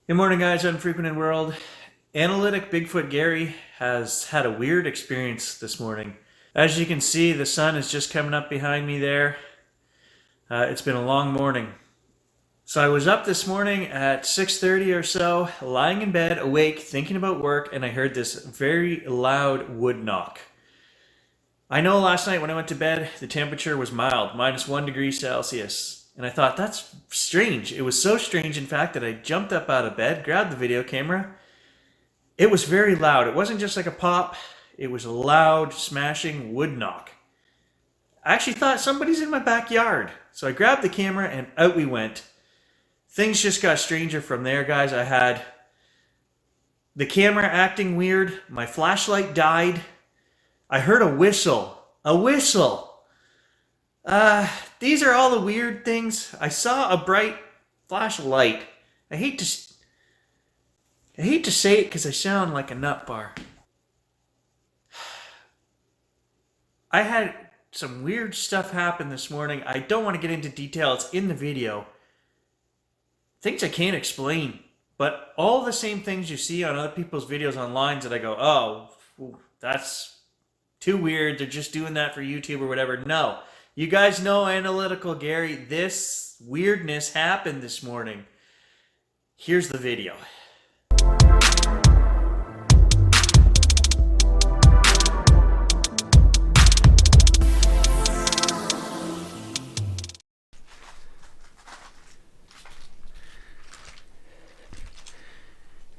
Good morning, guys. Unfrequented World. Analytic Bigfoot Gary has had a weird experience this morning. As you can see, the sun is just coming up behind me there. It's been a long morning. So I was up this morning at 6:30 or so, lying in bed, awake, thinking about work, and I heard this very loud wood knock. I know last night when I went to bed, the temperature was mild, -1 degree Celsius. And I thought, that's strange. It was so strange, in fact, that I jumped up out of bed, grabbed the video camera. It was very loud. It wasn't just like a pop, it was a loud, smashing wood knock. I actually thought somebody's in my backyard. So I grabbed the camera and out we went. Things just got stranger from there, guys. I had the camera acting weird, my flashlight died. I heard a whistle. A whistle! These are all the weird things. I saw a bright flashlight. I hate to say it because I sound like a nut bar. I had some weird stuff happen this morning. I don't want to get into detail. It's in the video. Things I can't explain. But all the same things you see on other people's videos online that I go, oh, that's too weird. They're just doing that for YouTube or whatever. No. You guys know Analytical Gary. This weirdness happened this morning. Here's the video.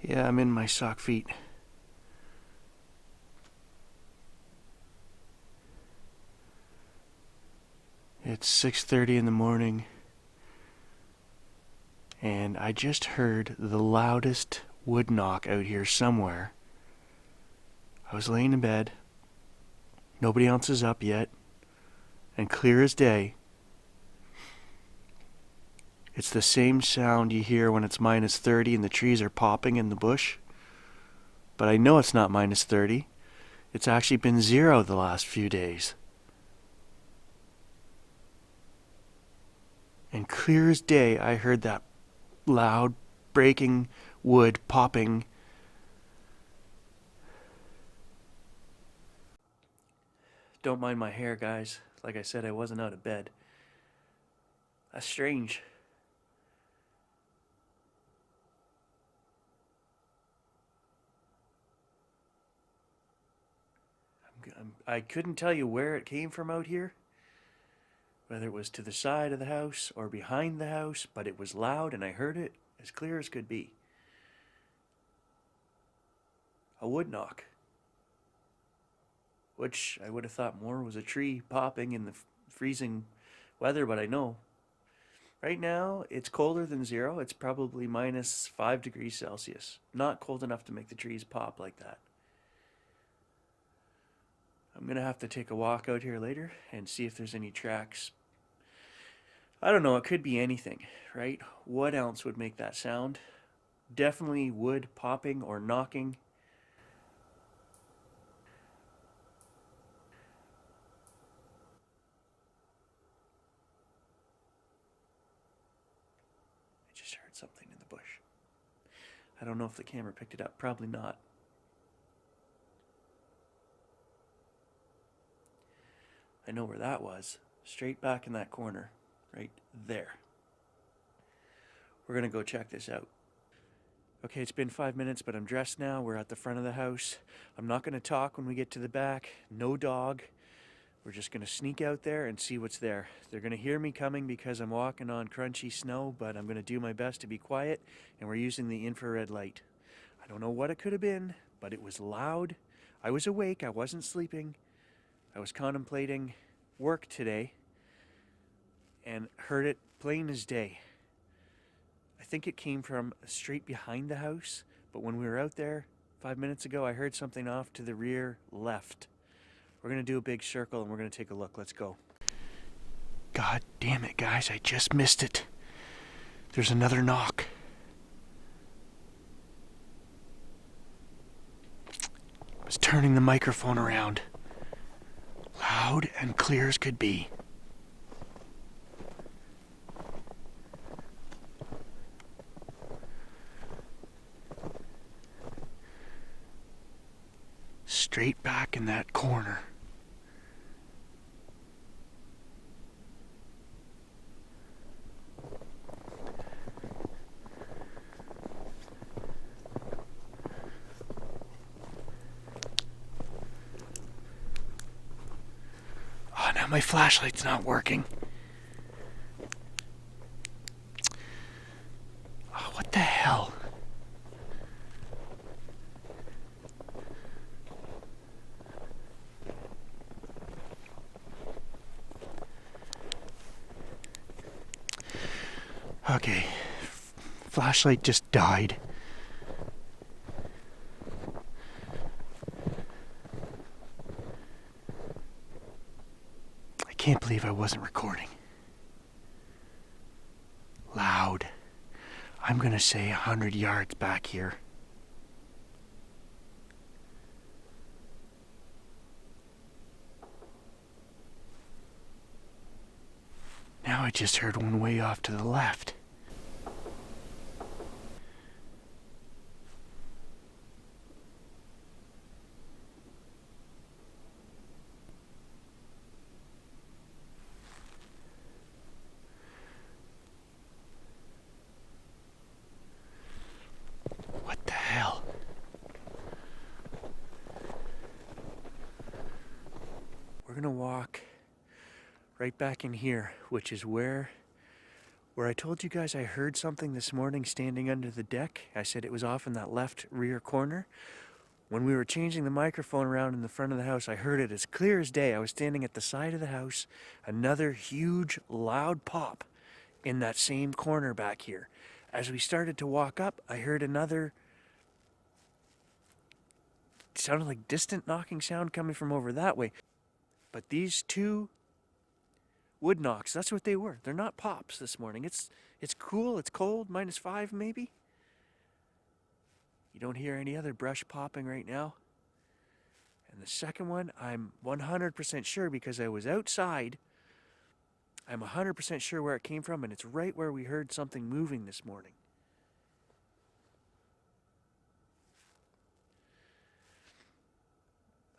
Yeah, I'm in my sock feet. It's 6:30 in the morning, and I just heard the loudest wood knock out here somewhere. I was laying in bed. Nobody else is up yet, and clear as day, it's the same sound you hear when it's -30 and the trees are popping in the bush. But I know it's not -30. It's actually been 0 the last few days. And clear as day, I heard that loud, breaking wood popping. Don't mind my hair, guys. Like I said, I wasn't out of bed. That's strange. I couldn't tell you where it came from out here, whether it was to the side of the house or behind the house, but it was loud and I heard it as clear as could be. A wood knock, which I would have thought more was a tree popping in the freezing weather, but I know. Right now, it's colder than 0. It's probably -5 degrees Celsius. Not cold enough to make the trees pop like that. I'm going to have to take a walk out here later and see if there's any tracks. I don't know, it could be anything, right? What else would make that sound? Definitely wood popping or knocking. I just heard something in the bush. I don't know if the camera picked it up. Probably not. I know where that was. Straight back in that corner. Right there. We're going to go check this out. Okay, it's been 5 minutes, but I'm dressed now. We're at the front of the house. I'm not going to talk when we get to the back. No dog. We're just going to sneak out there and see what's there. They're going to hear me coming because I'm walking on crunchy snow, but I'm going to do my best to be quiet, and we're using the infrared light. I don't know what it could have been, but it was loud. I was awake. I wasn't sleeping. I was contemplating work today and heard it plain as day. I think it came from straight behind the house, but when we were out there 5 minutes ago, I heard something off to the rear left. We're going to do a big circle and we're going to take a look. Let's go. God damn it, guys. I just missed it. There's another knock. I was turning the microphone around. Loud and clear as could be. straight back in that corner. Oh, now my flashlight's not working. Oh, what the hell? Okay, flashlight just died. I can't believe I wasn't recording. Loud. I'm gonna say 100 yards back here. Now I just heard one way off to the left. What the hell? We're gonna walk right back in here, which is where I told you guys I heard something this morning standing under the deck. I said it was off in that left rear corner. When we were changing the microphone around in the front of the house, I heard it as clear as day. I was standing at the side of the house, another huge, loud pop in that same corner back here. As we started to walk up, I heard another, sounded like distant knocking sound coming from over that way. But these two wood knocks, that's what they were. They're not pops this morning. It's cool, it's cold, -5 maybe. You don't hear any other brush popping right now. And the second one, I'm 100% sure because I was outside. I'm 100% sure where it came from, and it's right where we heard something moving this morning.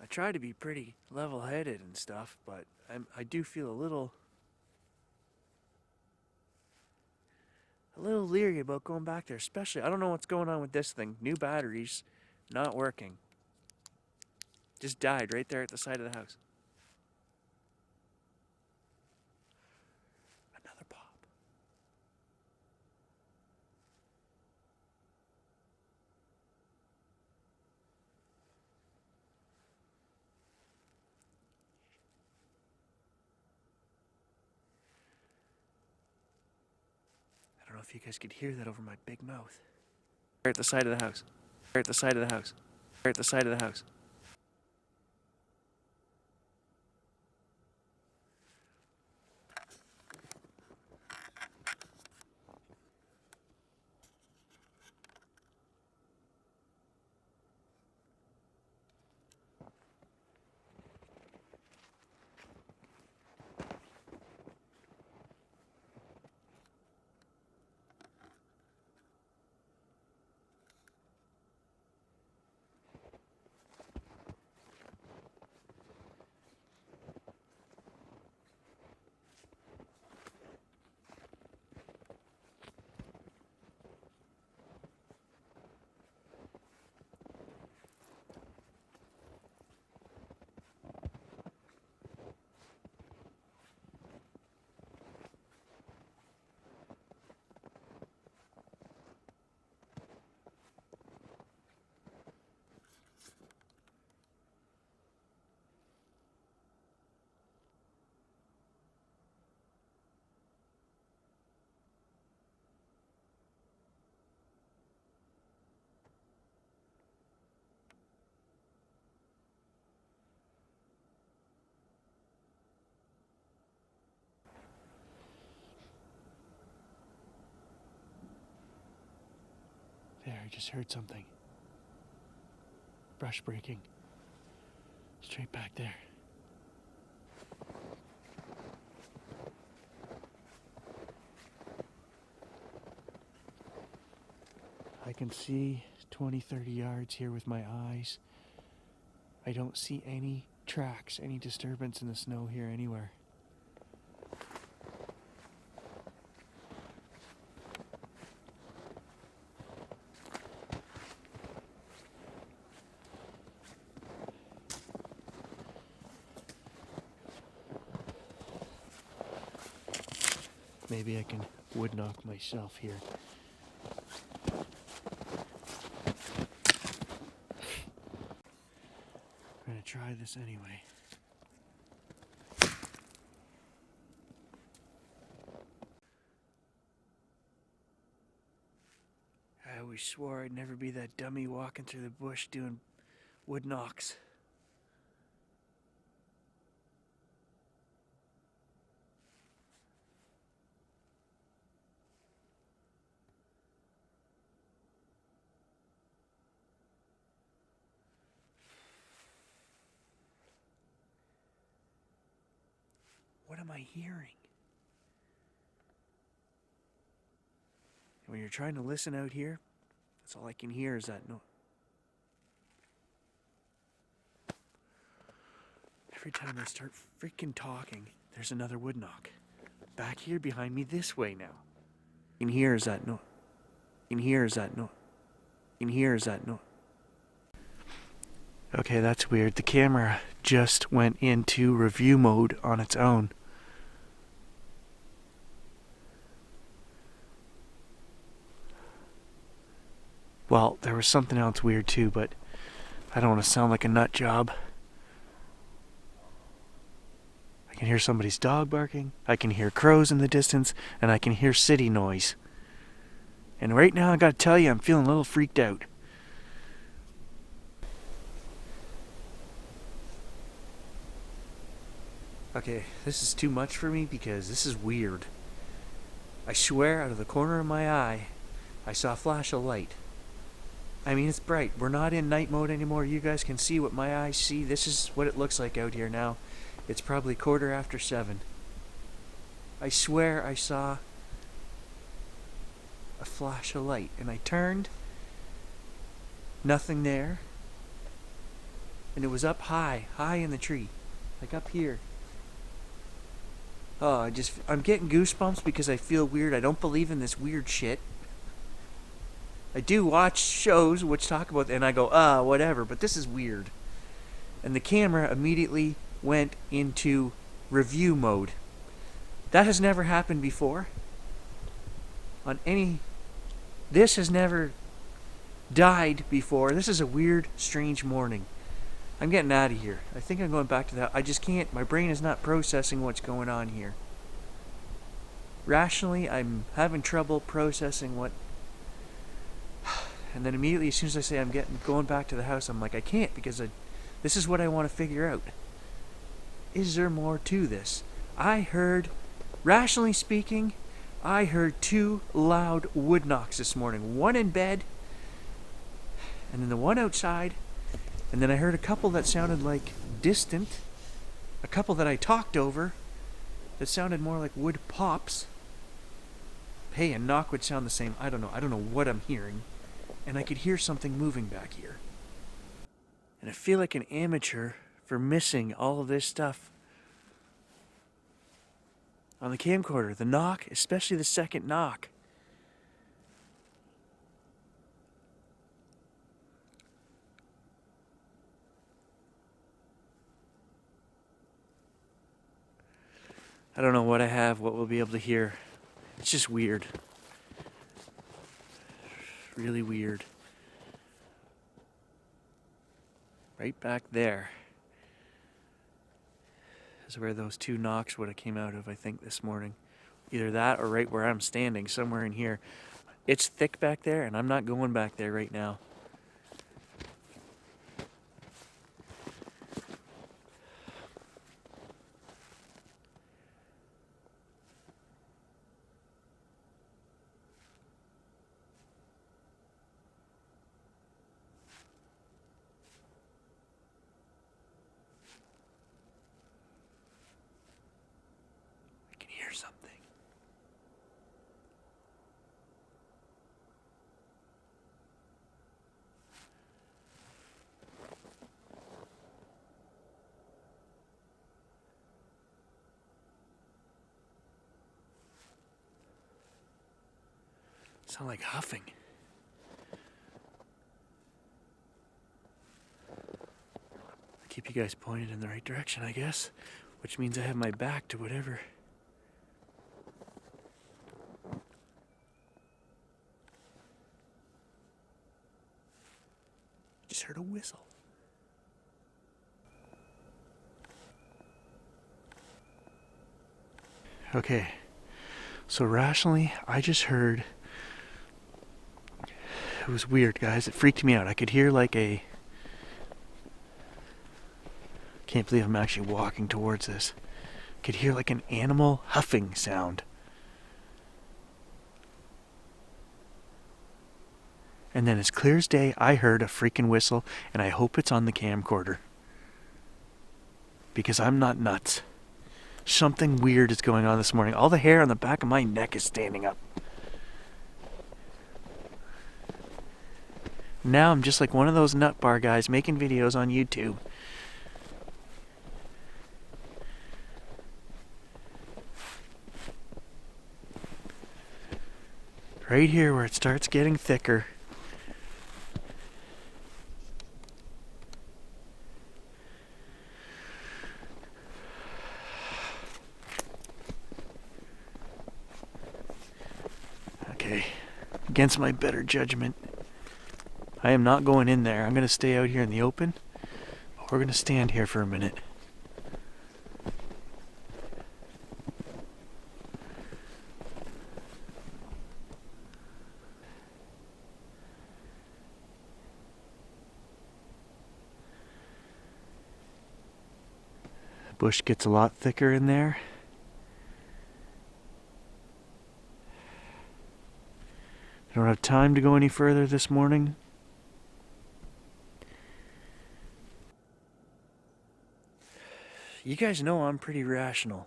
I try to be pretty level-headed and stuff, but I do feel a little leery about going back there, especially, I don't know what's going on with this thing. New batteries, not working. Just died right there at the side of the house. Another pop. I don't know if you guys could hear that over my big mouth. Right at the side of the house. Right at the side of the house. Right at the side of the house. There, I just heard something. Brush breaking. Straight back there. I can see 20, 30 yards here with my eyes. I don't see any tracks, any disturbance in the snow here anywhere. Maybe I can wood knock myself here. I'm gonna try this anyway. I always swore I'd never be that dummy walking through the bush doing wood knocks. What am I hearing? When you're trying to listen out here, that's all I can hear is that noise. Every time I start freaking talking, there's another wood knock. Back here behind me this way now. In here is that noise. In here is that noise. In here is that noise. Okay, that's weird. The camera just went into review mode on its own. Well, there was something else weird too, but I don't want to sound like a nut job. I can hear somebody's dog barking, I can hear crows in the distance, and I can hear city noise. And right now I gotta tell you, I'm feeling a little freaked out. Okay, this is too much for me because this is weird. I swear out of the corner of my eye, I saw a flash of light. I mean, it's bright. We're not in night mode anymore. You guys can see what my eyes see. This is what it looks like out here now. It's probably 7:15. I swear I saw a flash of light. And I turned. Nothing there. And it was up high in the tree. Like up here. Oh, I'm getting goosebumps because I feel weird. I don't believe in this weird shit. I do watch shows which talk about, and I go, whatever, but this is weird. And the camera immediately went into review mode. That has never happened before. This has never died before. This is a weird, strange morning. I'm getting out of here. I think I'm going back to that. I just can't, my brain is not processing what's going on here. Rationally, I'm having trouble processing what. And then immediately, as soon as I say I'm going back to the house, I'm like, I can't because this is what I want to figure out. Is there more to this? Rationally speaking, I heard 2 loud wood knocks this morning. One in bed, and then the one outside, and then I heard a couple that sounded like distant, a couple that I talked over that sounded more like wood pops. Hey, a knock would sound the same. I don't know what I'm hearing. And I could hear something moving back here. And I feel like an amateur for missing all of this stuff on the camcorder. The knock, especially the second knock. I don't know what I have, what we'll be able to hear. It's just weird. Really weird. Right back there is where those 2 knocks would have came out of, I think, this morning. Either that or right where I'm standing, somewhere in here. It's thick back there, and I'm not going back there right now. Hear something. Sound like huffing. Keep you guys pointed in the right direction, I guess, which means I have my back to whatever. Just heard a whistle. Okay, so rationally, I just heard. It was weird, guys. It freaked me out. I could hear like a. Can't believe I'm actually walking towards this. I could hear like an animal huffing sound. And then, as clear as day, I heard a freaking whistle, and I hope it's on the camcorder. Because I'm not nuts. Something weird is going on this morning. All the hair on the back of my neck is standing up. Now I'm just like one of those nut bar guys making videos on YouTube. Right here where it starts getting thicker. Okay, against my better judgment, I am not going in there. I'm going to stay out here in the open. But we're going to stand here for a minute. The bush gets a lot thicker in there. I don't have time to go any further this morning. You guys know I'm pretty rational.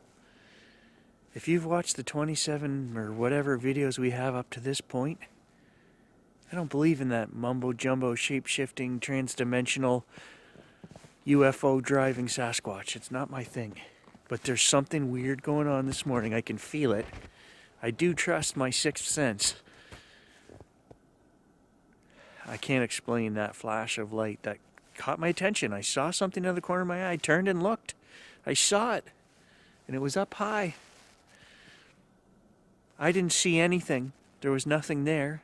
If you've watched the 27 or whatever videos we have up to this point, I don't believe in that mumbo-jumbo, shape-shifting, trans-dimensional, UFO driving Sasquatch. It's not my thing. But there's something weird going on this morning. I can feel it. I do trust my sixth sense. I can't explain that flash of light that caught my attention. I saw something out of the corner of my eye. I turned and looked. I saw it. And it was up high. I didn't see anything. There was nothing there.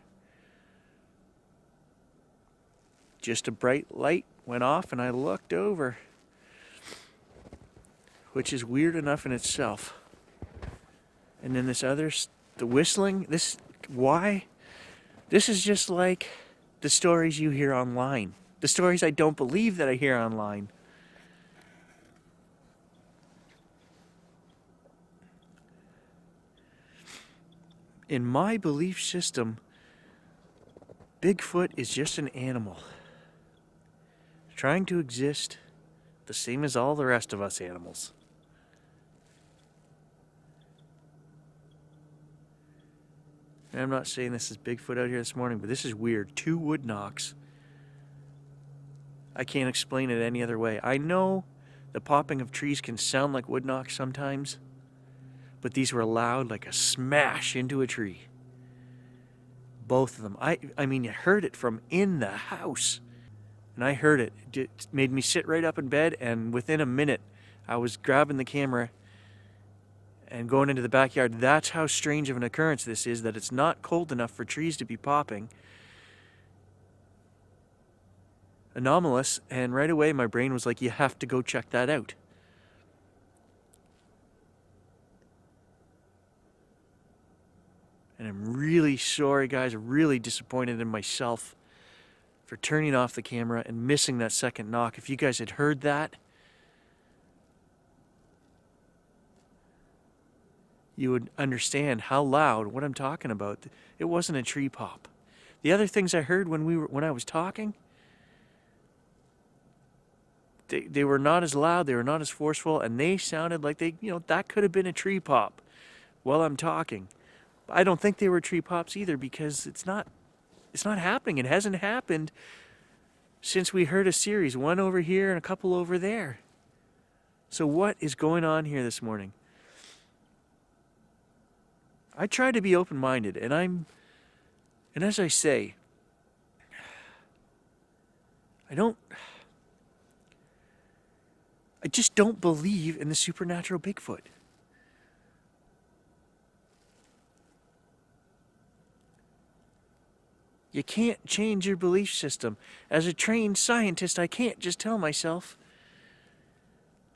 Just a bright light went off and I looked over. Which is weird enough in itself. And then this other, the whistling, why? This is just like the stories you hear online. The stories I don't believe that I hear online. In my belief system, Bigfoot is just an animal. Trying to exist the same as all the rest of us animals. And I'm not saying this is Bigfoot out here this morning, but this is weird. 2 wood knocks. I can't explain it any other way. I know the popping of trees can sound like wood knocks sometimes, but these were loud like a smash into a tree. Both of them. I mean, you heard it from in the house. And I heard it. It made me sit right up in bed, and within a minute, I was grabbing the camera and going into the backyard. That's how strange of an occurrence this is, that it's not cold enough for trees to be popping. Anomalous, and right away my brain was like, you have to go check that out. And I'm really sorry, guys, really disappointed in myself for turning off the camera and missing that second knock. If you guys had heard that, you would understand how loud, what I'm talking about. It wasn't a tree pop. The other things I heard when I was talking, they were not as loud, they were not as forceful, and they sounded like that could have been a tree pop while I'm talking. I don't think they were tree pops either, because it's not happening. It hasn't happened since we heard a series, one over here and a couple over there. So what is going on here this morning? I try to be open-minded, and And as I say, I just don't believe in the supernatural Bigfoot. You can't change your belief system. As a trained scientist, I can't just tell myself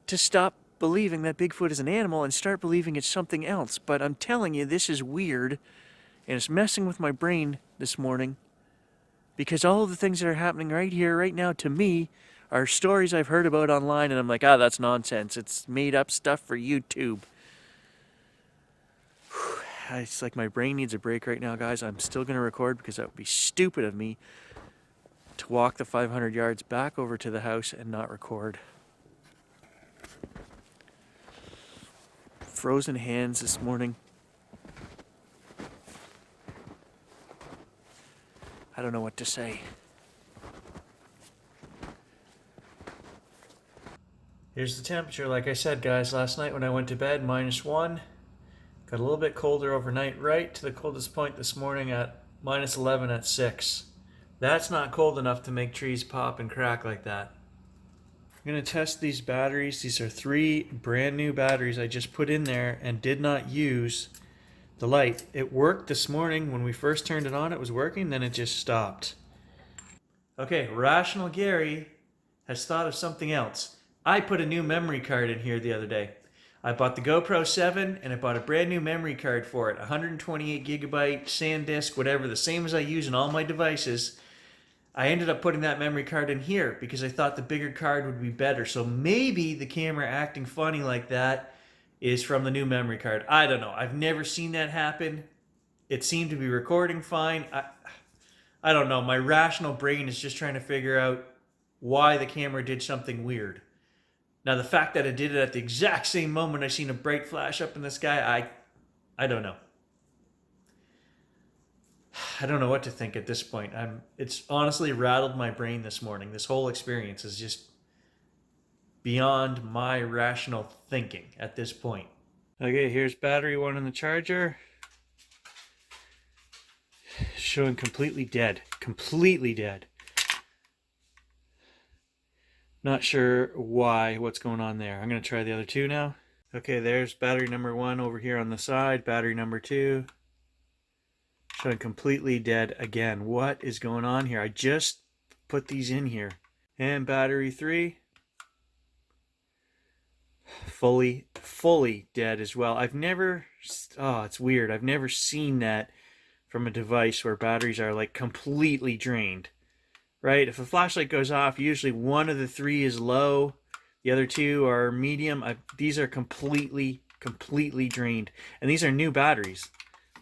to stop believing that Bigfoot is an animal and start believing it's something else. But I'm telling you, this is weird, and it's messing with my brain this morning, because all of the things that are happening right here, right now, to me, are stories I've heard about online, and I'm like, that's nonsense. It's made up stuff for YouTube. It's like my brain needs a break right now, guys. I'm still going to record because that would be stupid of me to walk the 500 yards back over to the house and not record. Frozen hands this morning. I don't know what to say. Here's the temperature. Like I said, guys, last night when I went to bed, -1. Got a little bit colder overnight, right to the coldest point this morning at -11 at 6. That's not cold enough to make trees pop and crack like that. I'm going to test these batteries. These are 3 brand new batteries I just put in there and did not use the light. It worked this morning. When we first turned it on, it was working, then it just stopped. Okay, Rational Gary has thought of something else. I put a new memory card in here the other day. I bought the GoPro 7 and I bought a brand new memory card for it. 128 gigabyte SanDisk, whatever, the same as I use in all my devices. I ended up putting that memory card in here because I thought the bigger card would be better. So maybe the camera acting funny like that is from the new memory card. I don't know. I've never seen that happen. It seemed to be recording fine. I don't know. My rational brain is just trying to figure out why the camera did something weird. Now, the fact that it did it at the exact same moment I seen a bright flash up in the sky, I don't know. I don't know what to think at this point. It's honestly rattled my brain this morning. This whole experience is just beyond my rational thinking at this point. Okay, here's battery 1 in the charger. Showing completely dead. Completely dead. Not sure what's going on there. I'm going to try the other 2 now. Okay, there's battery number 1 over here on the side. Battery number 2. Showing completely dead again. What is going on here? I just put these in here. And battery 3. Fully dead as well. It's weird. I've never seen that from a device where batteries are like completely drained. Right? If a flashlight goes off, usually one of the 3 is low, the other 2 are medium. These are completely drained. And these are new batteries.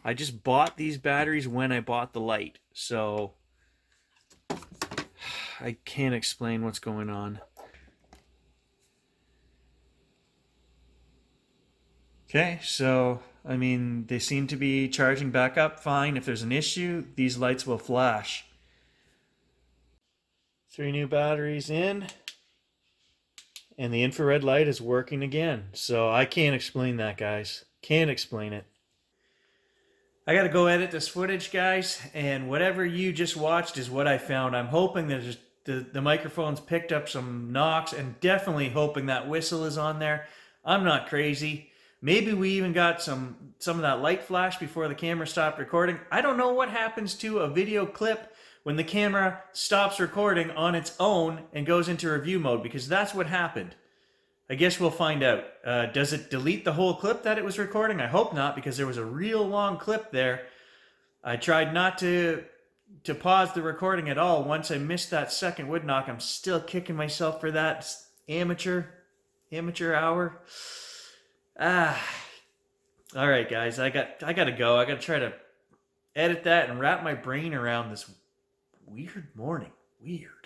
I just bought these batteries when I bought the light. So I can't explain what's going on. Okay, so I mean, they seem to be charging back up fine. If there's an issue, these lights will flash. 3 new batteries in, and the infrared light is working again. So I can't explain that, guys. Can't explain it. I gotta go edit this footage, guys, and whatever you just watched is what I found. I'm hoping that the microphones picked up some knocks, and definitely hoping that whistle is on there. I'm not crazy. Maybe we even got some of that light flash before the camera stopped recording. I don't know what happens to a video clip when the camera stops recording on its own and goes into review mode, because that's what happened. I guess we'll find out. Does it delete the whole clip that it was recording? I hope not, because there was a real long clip there. I tried not to pause the recording at all. Once I missed that second wood knock, I'm still kicking myself for that. Amateur hour. All right, guys. I gotta go. I gotta try to edit that and wrap my brain around this weird morning. Weird.